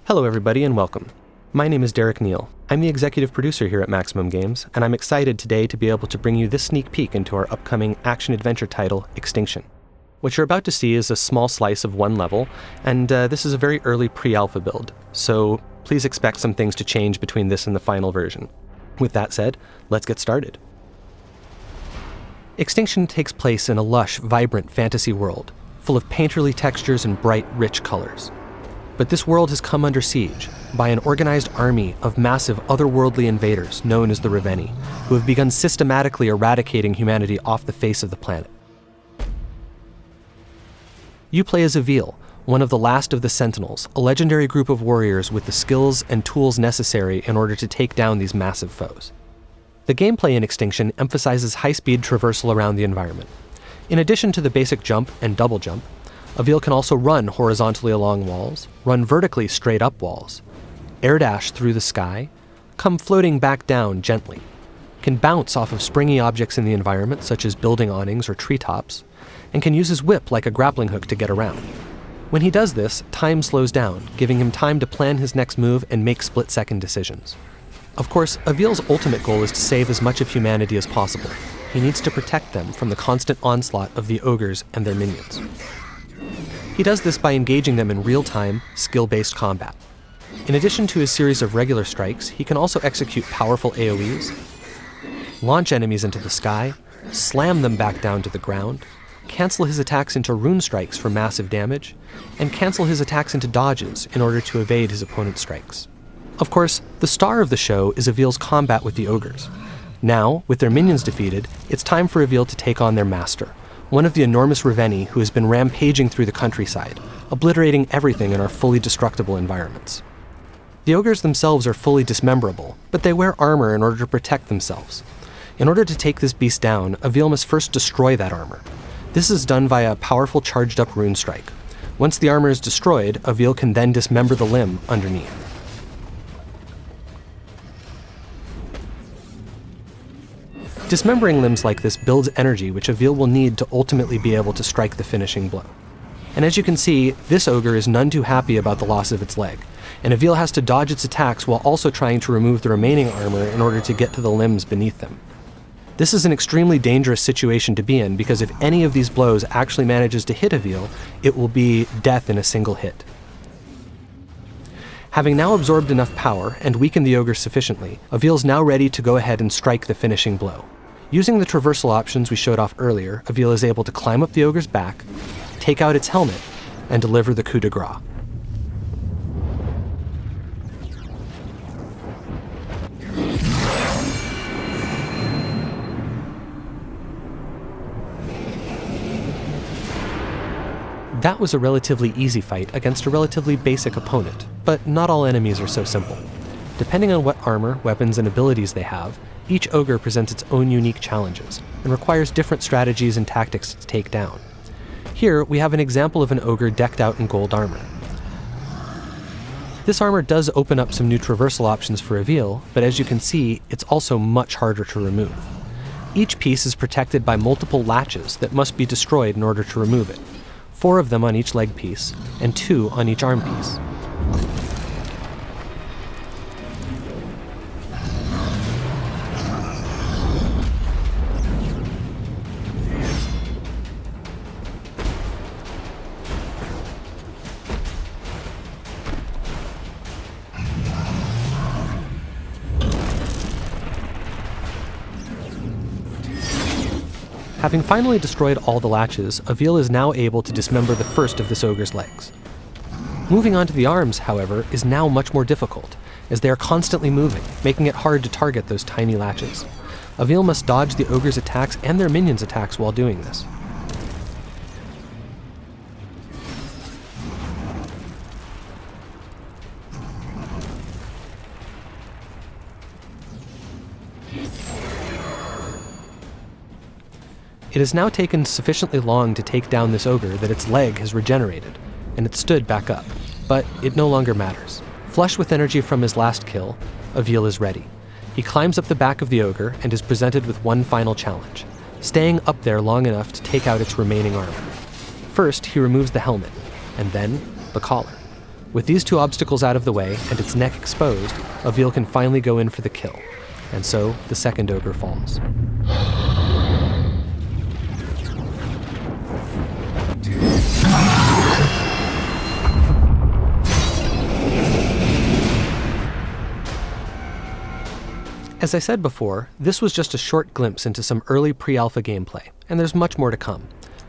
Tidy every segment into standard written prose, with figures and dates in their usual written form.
Hello everybody and welcome. My name is Derek Neal. I'm the executive producer here at Maximum Games, and I'm excited today to be able to bring you this sneak peek into our upcoming action-adventure title, Extinction. What you're about to see is a small slice of one level, and this is a very early pre-alpha build, so please expect some things to change between this and the final version. With that said, let's get started. Extinction takes place in a lush, vibrant fantasy world, full of painterly textures and bright, rich colors. But this world has come under siege by an organized army of massive otherworldly invaders known as the Revenni, who have begun systematically eradicating humanity off the face of the planet. You play as Avil, one of the last of the Sentinels, a legendary group of warriors with the skills and tools necessary in order to take down these massive foes. The gameplay in Extinction emphasizes high-speed traversal around the environment. In addition to the basic jump and double jump, Avil can also run horizontally along walls, run vertically straight up walls, air dash through the sky, come floating back down gently, can bounce off of springy objects in the environment such as building awnings or treetops, and can use his whip like a grappling hook to get around. When he does this, time slows down, giving him time to plan his next move and make split-second decisions. Of course, Avil's ultimate goal is to save as much of humanity as possible. He needs to protect them from the constant onslaught of the ogres and their minions. He does this by engaging them in real-time, skill-based combat. In addition to his series of regular strikes, he can also execute powerful AoEs, launch enemies into the sky, slam them back down to the ground, cancel his attacks into rune strikes for massive damage, and cancel his attacks into dodges in order to evade his opponent's strikes. Of course, the star of the show is Avil's combat with the ogres. Now, with their minions defeated, it's time for Avil to take on their master, one of the enormous Revenni who has been rampaging through the countryside, obliterating everything in our fully destructible environments. The ogres themselves are fully dismemberable, but they wear armor in order to protect themselves. In order to take this beast down, Avil must first destroy that armor. This is done via a powerful charged-up rune strike. Once the armor is destroyed, Avil can then dismember the limb underneath. Dismembering limbs like this builds energy which Avil will need to ultimately be able to strike the finishing blow. And as you can see, this ogre is none too happy about the loss of its leg, and Avil has to dodge its attacks while also trying to remove the remaining armor in order to get to the limbs beneath them. This is an extremely dangerous situation to be in because if any of these blows actually manages to hit Avil, it will be death in a single hit. Having now absorbed enough power and weakened the ogre sufficiently, Avil is now ready to go ahead and strike the finishing blow. Using the traversal options we showed off earlier, Avil is able to climb up the ogre's back, take out its helmet, and deliver the coup de grace. That was a relatively easy fight against a relatively basic opponent, but not all enemies are so simple. Depending on what armor, weapons, and abilities they have, each ogre presents its own unique challenges, and requires different strategies and tactics to take down. Here, we have an example of an ogre decked out in gold armor. This armor does open up some new traversal options for Avil, but as you can see, it's also much harder to remove. Each piece is protected by multiple latches that must be destroyed in order to remove it. 4 of them on each leg piece, and 2 on each arm piece. Having finally destroyed all the latches, Avil is now able to dismember the first of this ogre's legs. Moving on to the arms, however, is now much more difficult, as they are constantly moving, making it hard to target those tiny latches. Avil must dodge the ogre's attacks and their minions' attacks while doing this. It has now taken sufficiently long to take down this ogre that its leg has regenerated, and it stood back up, but it no longer matters. Flush with energy from his last kill, Avil is ready. He climbs up the back of the ogre and is presented with one final challenge, staying up there long enough to take out its remaining armor. First, he removes the helmet, and then the collar. With these two obstacles out of the way and its neck exposed, Avil can finally go in for the kill. And so, the second ogre falls. As I said before, this was just a short glimpse into some early pre-alpha gameplay, and there's much more to come.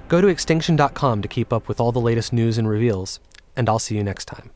Go to Extinction.com to keep up with all the latest news and reveals, and I'll see you next time.